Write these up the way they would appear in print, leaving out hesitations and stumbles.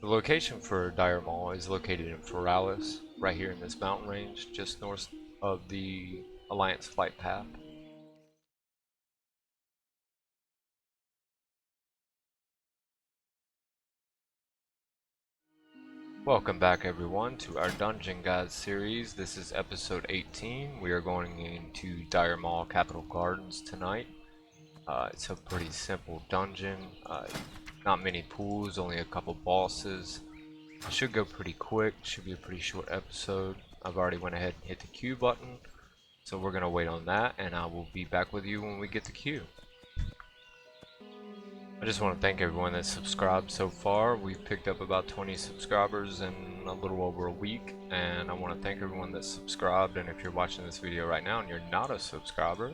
The location for Dire Maul is located in Feralis, right here in this mountain range, just north of the Alliance flight path. Welcome back everyone to our Dungeon Guide series. This is episode 18. We are going into Dire Maul Capital Gardens tonight. It's a pretty simple dungeon. Not many pools, only a couple bosses. It should go pretty quick. Should be a pretty short episode. I've already went ahead and hit the Q button. So we're going to wait on that and I will be back with you when we get the Q. I just want to thank everyone that's subscribed so far. We've picked up about 20 subscribers in a little over a week, and I want to thank everyone that's subscribed. And if you're watching this video right now and you're not a subscriber,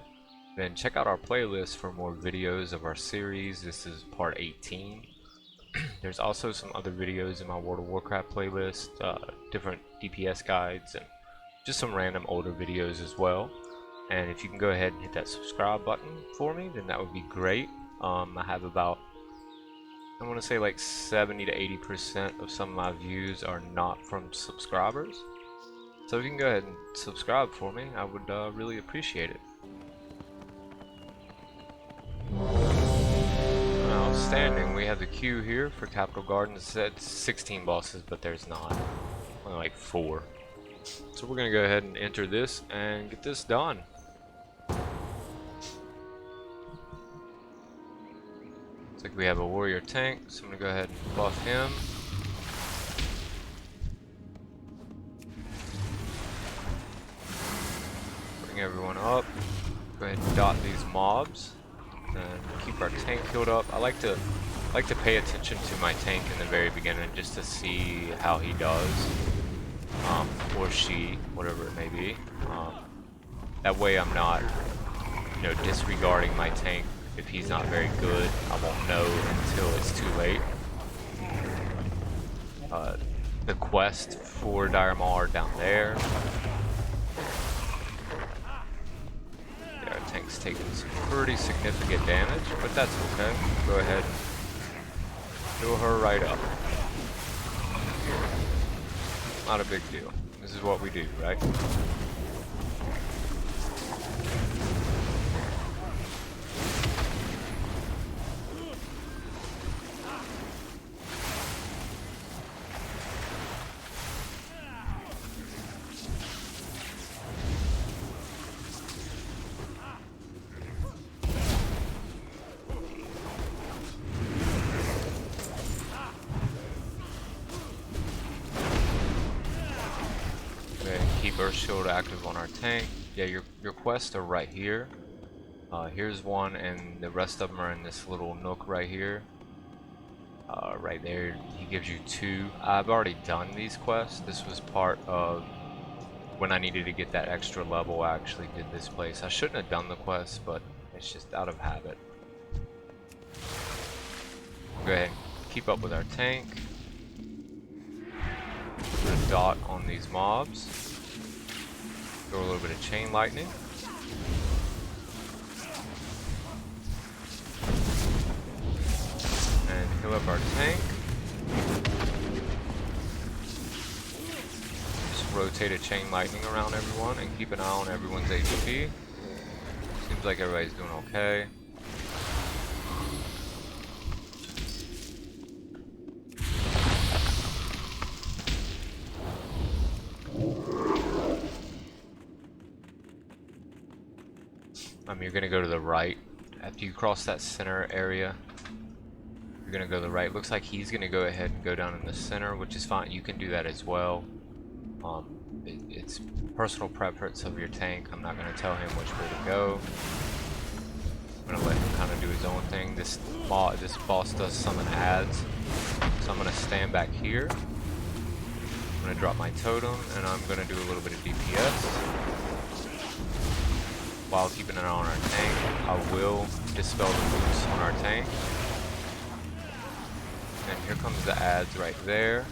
then check out our playlist for more videos of our series. This is part 18. There's also some other videos in my World of Warcraft playlist, different DPS guides, and just some random older videos as well. And if you can go ahead and hit that subscribe button for me, then that would be great. I have about, I want to say like 70 to 80% of some of my views are not from subscribers. So if you can go ahead and subscribe for me, I would really appreciate it. Outstanding. We have the queue here for Capital Gardens. It said 16 bosses, but there's not. Only like 4. So we're going to go ahead and enter this and get this done. Looks like we have a warrior tank, so I'm going to go ahead and buff him. Bring everyone up. Go ahead and dot these mobs and keep our tank healed up. I like to pay attention to my tank in the very beginning just to see how he does, or she, whatever it may be. That way I'm not, disregarding my tank. If he's not very good, I won't know until it's too late. The quest for Dire Maul are down there. Yeah, our tank's taking some pretty significant damage, but that's okay. Go ahead and heal her right up. Not a big deal. This is what we do, right? Keep our shield active on our tank. Yeah, your quests are right here. Here's one, and the rest of them are in this little nook right here. Right there, he gives you 2. I've already done these quests. This was part of when I needed to get that extra level. I actually did this place. I shouldn't have done the quest, but it's just out of habit. Go ahead and keep up with our tank. Put a dot on these mobs. Throw a little bit of chain lightning. And heal up our tank. Just rotate a chain lightning around everyone and keep an eye on everyone's HP. Seems like everybody's doing okay. You're gonna go to the right after you cross that center area. You're gonna go to the right. Looks like he's gonna go ahead and go down in the center, which is fine. You can do that as well. It's personal preference of your tank. I'm not gonna tell him which way to go. I'm gonna let him kind of do his own thing. This boss does summon adds, so I'm gonna stand back here. I'm gonna drop my totem, and I'm gonna do a little bit of DPS. While keeping an eye on our tank, I will dispel the boots on our tank. And here comes the adds right there.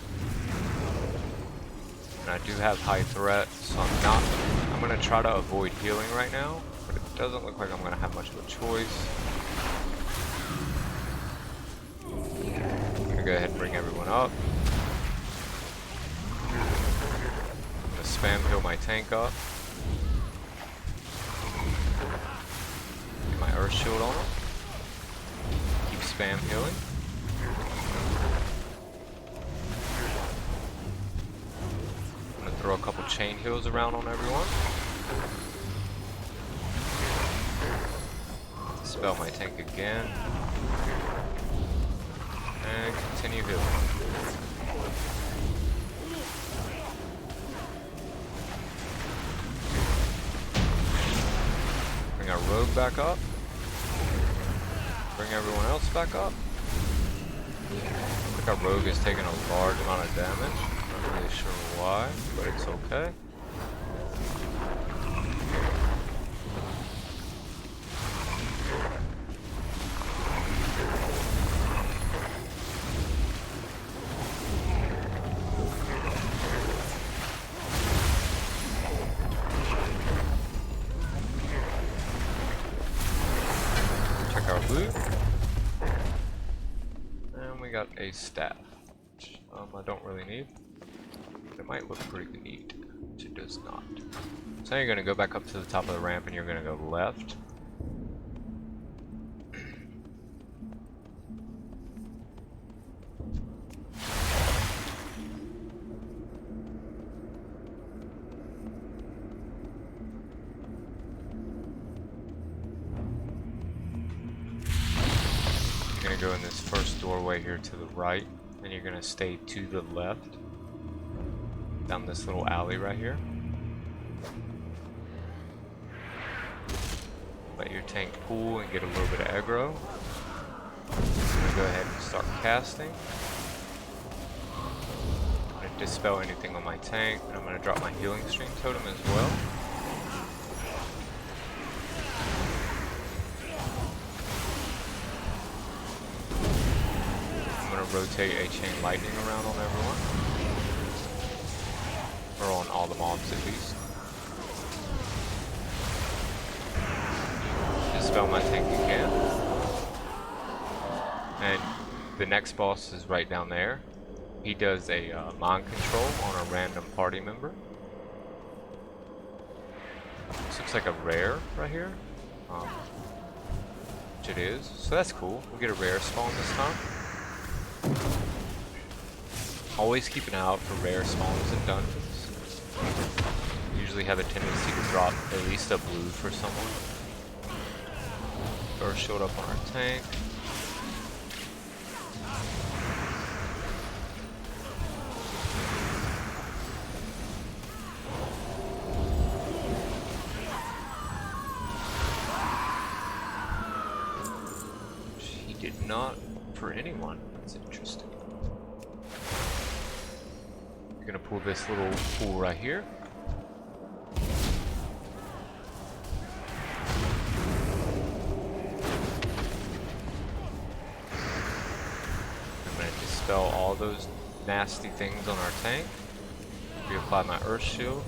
And I do have high threat, so I'm gonna try to avoid healing right now, but it doesn't look like I'm gonna have much of a choice. I'm gonna go ahead and bring everyone up. I'm gonna spam heal my tank up. Get my earth shield on him. Keep spam healing. I'm gonna throw a couple chain heals around on everyone. Dispel my tank again. And continue healing. Bring our rogue back up. Bring everyone else back up. I think our rogue is taking a large amount of damage. Not really sure why, but it's okay. Loot. And we got a staff, which I don't really need, but it might look pretty neat, which it does not. So now you're going to go back up to the top of the ramp and you're going to go left. Go in this first doorway here to the right, and you're gonna stay to the left down this little alley right here. Let your tank pull and get a little bit of aggro. I'm gonna go ahead and start casting. I'm gonna dispel anything on my tank, and I'm gonna drop my healing stream totem as well. Rotate a chain lightning around on everyone, or on all the mobs at least. Dispel my tank again, and the next boss is right down there. He does a mind control on a random party member. This looks like a rare right here, which it is, so that's cool. We get a rare spawn this time. Always keep an eye out for rare spawns in dungeons. Usually have a tendency to drop at least a blue for someone. Earth shield up on our tank. He did not for anyone. That's interesting. Gonna pull this little pool right here. I'm gonna dispel all those nasty things on our tank. Reapply my earth shield.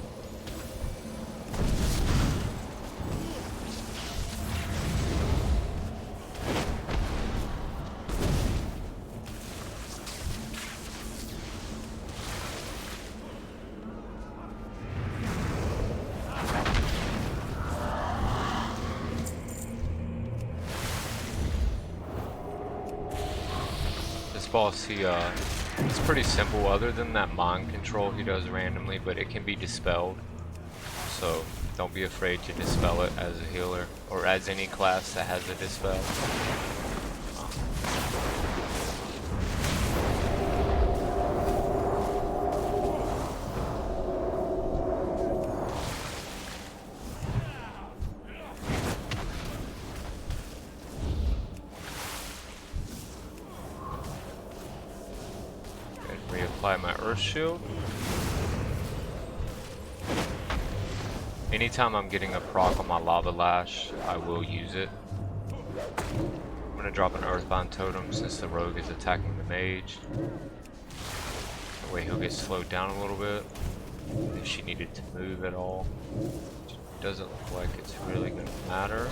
Boss, it's pretty simple other than that mind control he does randomly, but it can be dispelled, so don't be afraid to dispel it as a healer or as any class that has a dispel. Reapply my earth shield. Anytime I'm getting a proc on my lava lash, I will use it. I'm gonna drop an earthbound totem since the rogue is attacking the mage. That way he'll get slowed down a little bit if she needed to move at all. Doesn't look like it's really gonna matter.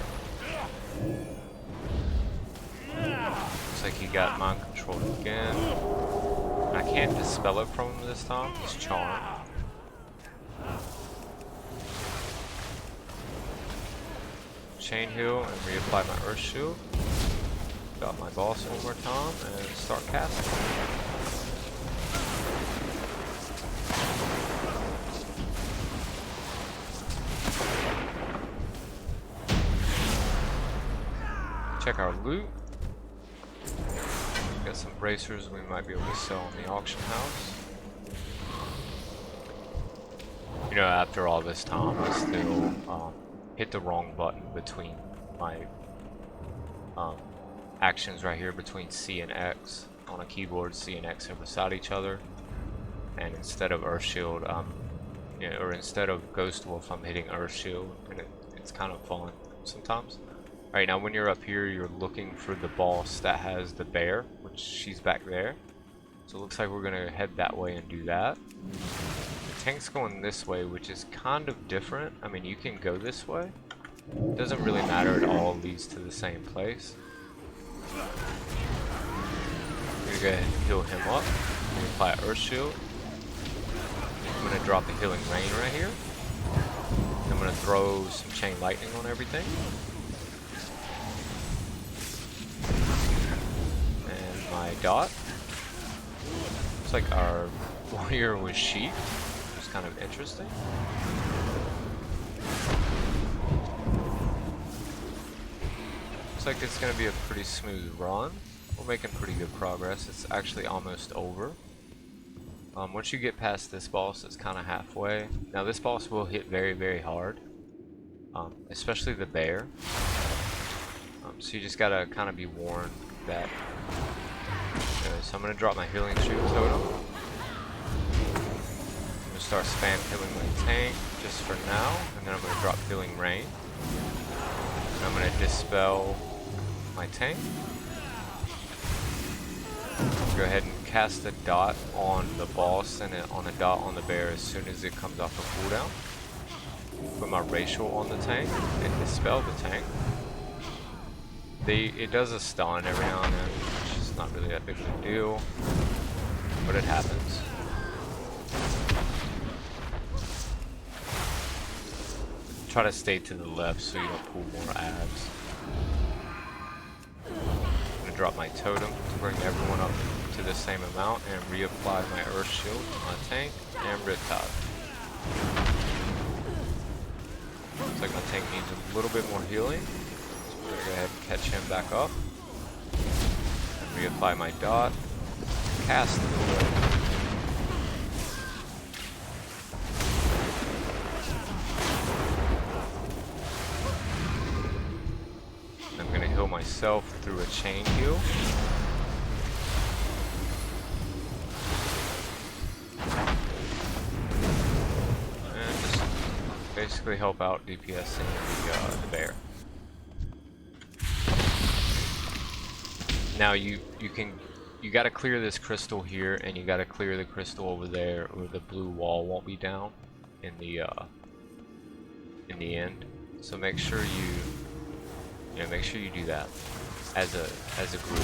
Looks like he got mind controlled again. I can't dispel it from him this time. It's charm. Chain heal and reapply my earth shield. Got my boss one more time and start casting. Check our loot. Got some bracers we might be able to sell in the auction house. You know, after all this time, I still hit the wrong button between my actions right here between C and X on a keyboard. C and X are beside each other, and instead of Earth Shield, you know, or instead of Ghost Wolf, I'm hitting Earth Shield, and it's kind of fun sometimes. Alright, now when you're up here, you're looking for the boss that has the bear, which she's back there. So it looks like we're gonna head that way and do that. The tank's going this way, which is kind of different. I mean, you can go this way. It doesn't really matter, it all leads to the same place. I'm gonna go ahead and heal him up. I'm gonna apply Earth Shield. I'm gonna drop the Healing Rain right here. I'm gonna throw some Chain Lightning on everything. And my dot. Looks like our warrior was sheep, which is kind of interesting. Looks like it's going to be a pretty smooth run. We're making pretty good progress. It's actually almost over. Once you get past this boss, it's kind of halfway. Now this boss will hit very, very hard, especially the bear. So you just got to kind of be warned that. So I'm going to drop my Healing Shield Totem. I'm going to start spam healing my tank just for now, and then I'm going to drop Healing Rain. And I'm going to dispel my tank. Go ahead and cast a dot on the boss and on a dot on the bear as soon as it comes off a cooldown. Put my Racial on the tank and dispel the tank. It does a stun every now and then, which is not really that big of a deal, but it happens. Try to stay to the left so you don't pull more abs. I'm going to drop my totem to bring everyone up to the same amount and reapply my Earth Shield on tank and Riptide. Looks like my tank needs a little bit more healing. So we're going to go ahead and catch him back up. And reapply my dot. Cast the myself through a chain heal. And just basically help out DPS in the bear. Now you gotta clear this crystal here, and you gotta clear the crystal over there, or the blue wall won't be down in the end. So make sure you do that as a group.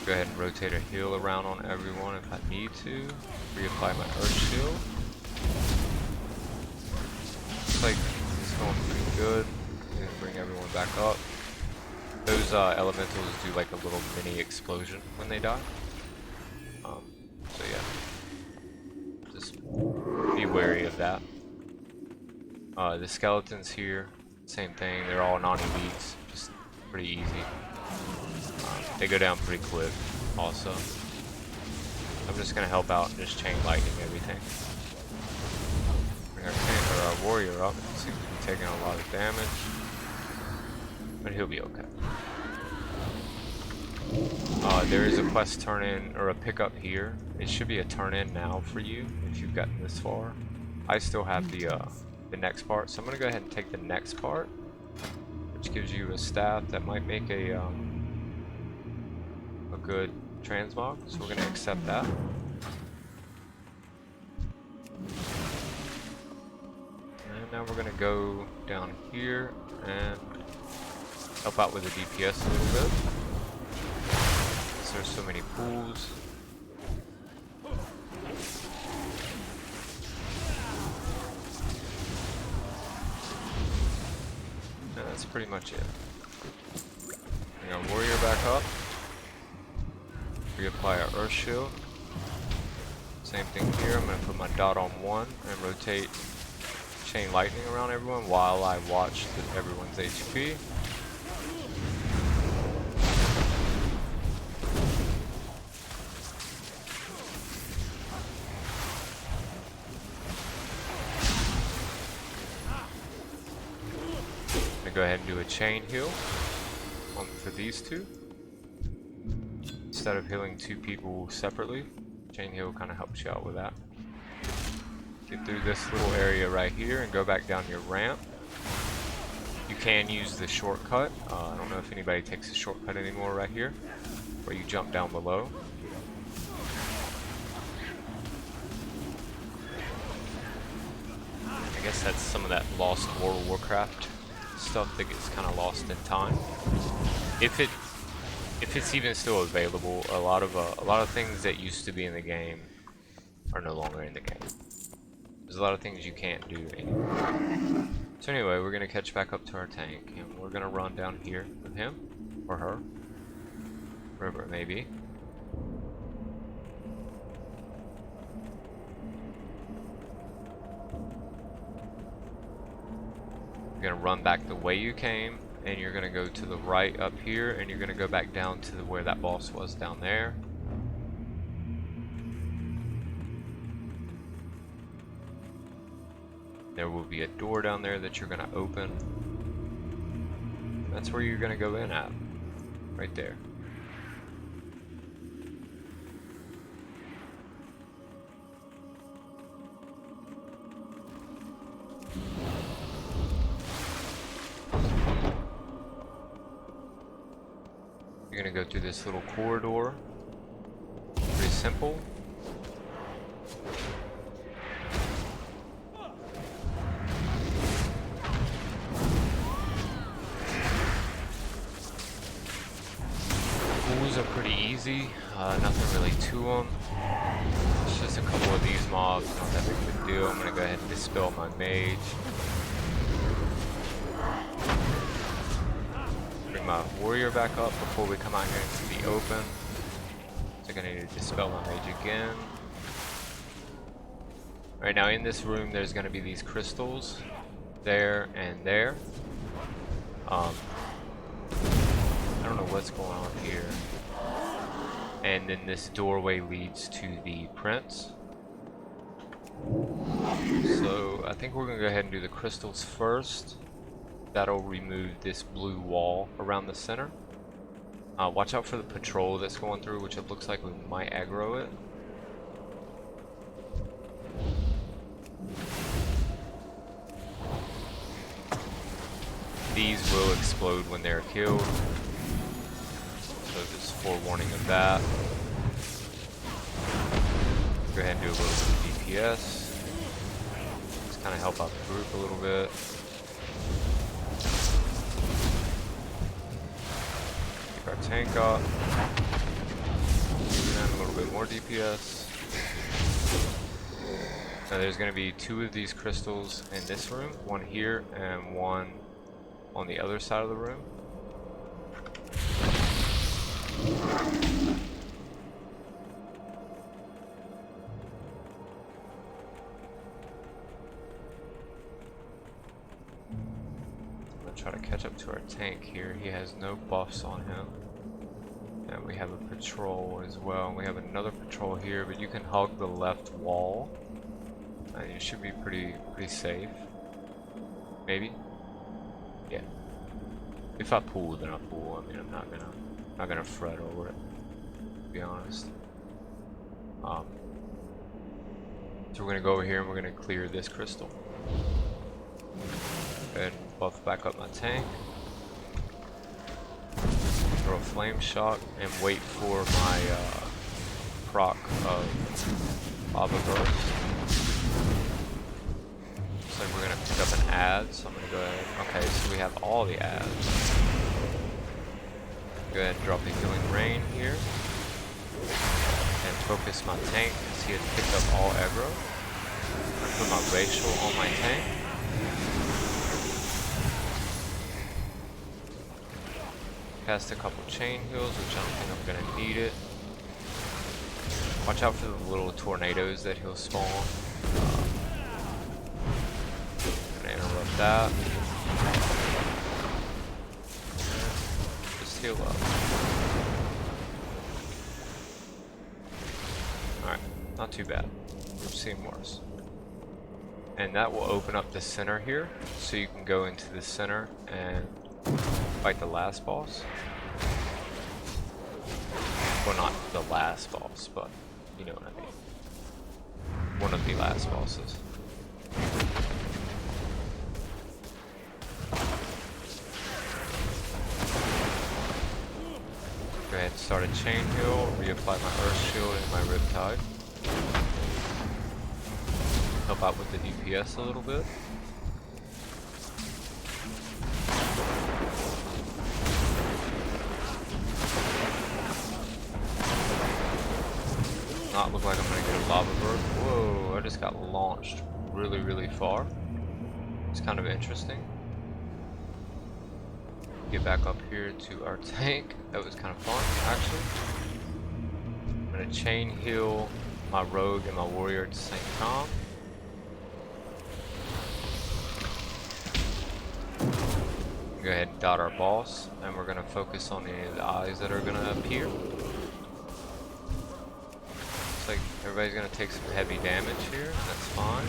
Go ahead and rotate a heal around on everyone if I need to. Reapply my Earth Shield. Looks like it's going pretty good. I'm gonna bring everyone back up. Those elementals do like a little mini explosion when they die. So yeah, just be wary of that. The skeletons here, same thing. They're all non-elites, just pretty easy. They go down pretty quick. Also, I'm just gonna help out and just chain lightning everything. Bring our tank or our warrior up. Seems to be taking a lot of damage. But he'll be okay. There is a quest turn in, or a pickup here. It should be a turn in now for you if you've gotten this far. I still have the next part, so I'm gonna go ahead and take the next part, which gives you a staff that might make a good transmog. So we're gonna accept that. now we're gonna go down here and help out with the DPS a little bit. Because there's so many pools. And that's pretty much it. Bring our warrior back up. Reapply our earth shield. Same thing here. I'm going to put my dot on 1 and rotate chain lightning around everyone while I watch everyone's HP. I'm going to go ahead and do a chain heal for these two. Instead of healing 2 people separately, chain heal kind of helps you out with that. Get through this little area right here and go back down your ramp. You can use the shortcut. I don't know if anybody takes the shortcut anymore right here, where you jump down below. I guess that's some of that lost World of Warcraft stuff that gets kind of lost in time. If it's even still available, a lot of things that used to be in the game are no longer in the game. There's a lot of things you can't do anymore. So anyway, we're gonna catch back up to our tank, and we're gonna run down here with him or her, wherever it may be. You're gonna run back the way you came, and you're gonna go to the right up here, and you're gonna go back down to where that boss was down there. There will be a door down there that you're gonna open. That's where you're gonna go in at, right there. You're gonna go through this little corridor. Pretty simple. Pools are pretty easy. Nothing really to them. It's just a couple of these mobs. Not that big of a deal. I'm gonna go ahead and dispel my mage. Bring my warrior back up before we come out here into the open. So I'm gonna need to dispel my mage again. Right now in this room there's gonna be these crystals there and there. I don't know what's going on here. And then this doorway leads to the prince. So I think we're gonna go ahead and do the crystals first. That'll remove this blue wall around the center. Watch out for the patrol that's going through, which it looks like we might aggro it. These will explode when they're killed. So just forewarning of that. Go ahead and do a little bit of DPS. Just kind of help out the group a little bit. Keep our tank up. And a little bit more DPS. Now there's going to be 2 of these crystals in this room. One here and one on the other side of the room. I'm gonna try to catch up to our tank here. He has no buffs on him. And we have a patrol as well. And we have another patrol here, but you can hug the left wall. And you should be pretty safe. Maybe? Yeah. If I pull, then I pull. I mean, I'm not gonna fret over it, to be honest. So we're gonna go over here and we're gonna clear this crystal. And buff back up my tank. Throw a flame shock and wait for my proc of lava burst. Looks like we're gonna pick up an ads, so I'm gonna go ahead. Okay, so we have all the ads. Go ahead and drop the healing rain here. And focus my tank because he has picked up all aggro. Put my racial on my tank. Cast a couple chain heals, which I don't think I'm gonna need it. Watch out for the little tornadoes that he'll spawn. Gonna interrupt that. Just heal up. Alright, not too bad. I've seen worse. And that will open up the center here, so you can go into the center and fight the last boss. Well, not the last boss, but you know what I mean. One of the last bosses. Go ahead and start a chain heal, reapply my Earth Shield and my Riptide. Help out with the DPS a little bit. Not look like I'm gonna get a lava bird. Whoa, I just got launched really far. It's kind of interesting. Get back up here to our tank. That was kind of fun, actually. I'm gonna chain heal my rogue and my warrior at the same time. Go ahead and dot our boss, and we're gonna focus on any of the eyes that are gonna appear. Looks like everybody's gonna take some heavy damage here. That's fine.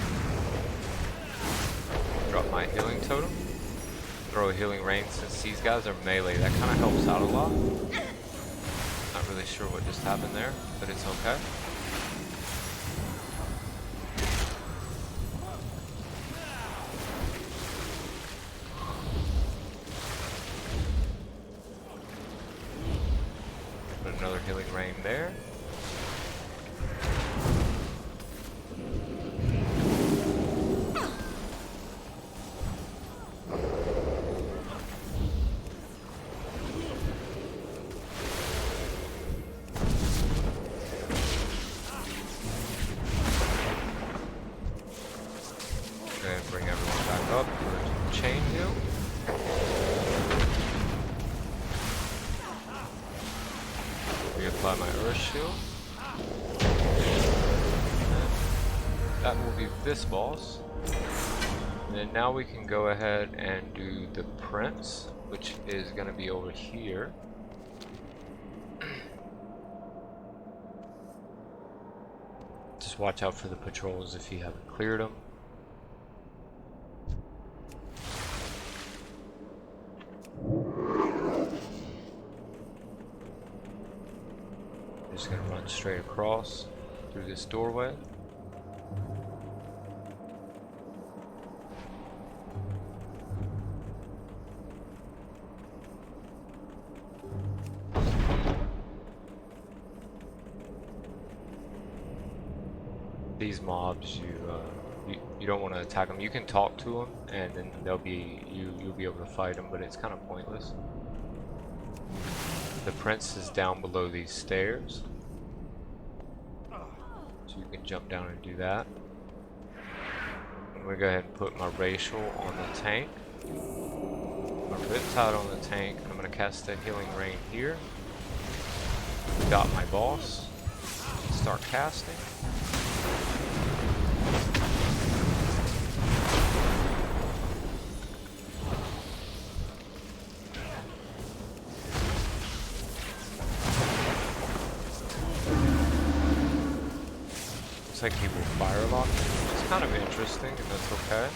Drop my healing totem. Throw a healing rain since these guys are melee. That kind of helps out a lot. Not really sure what just happened there, but it's okay. Put another healing rain there. Bring everyone back up for a chain heal. Reapply my Earth Shield. And that will be this boss. And then now we can go ahead and do the Prince, which is going to be over here. Just watch out for the patrols if you haven't cleared them. Just gonna run straight across through this doorway. These mobs, you don't want to attack them. You can talk to them, and then they'll be you'll be able to fight them, but it's kind of pointless. The Prince is down below these stairs, so you can jump down and do that. I'm gonna go ahead and put my racial on the tank, my Riptide on the tank. I'm gonna cast the healing rain here. Dot my boss. Start casting. Like he will fire lock. It's kind of interesting, and that's okay.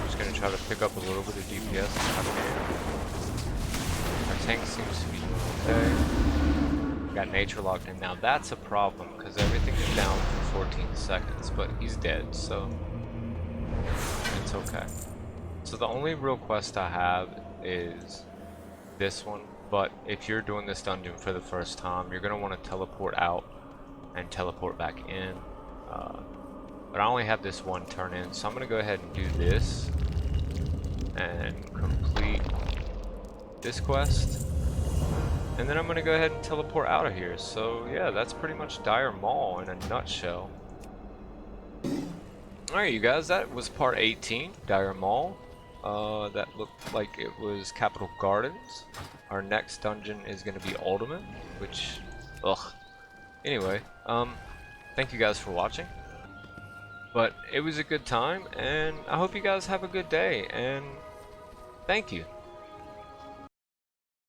I'm just gonna try to pick up a little bit of DPS if I can. Our tank seems to be doing okay. got nature locked in. Now that's a problem because everything is down for 14 seconds, but he's dead, so it's okay. So the only real quest I have is this one, but if you're doing this dungeon for the first time, you're gonna want to teleport out and teleport back in. But I only have this one turn in, so I'm gonna go ahead and do this and complete this quest, and then I'm gonna go ahead and teleport out of here. So yeah, that's pretty much Dire Maul in a nutshell. Alright you guys, that was part 18, Dire Maul. That looked like it was Capital Gardens. Our next dungeon is gonna be Ultimate, which, ugh. Anyway, thank you guys for watching. But it was a good time, and I hope you guys have a good day, and thank you.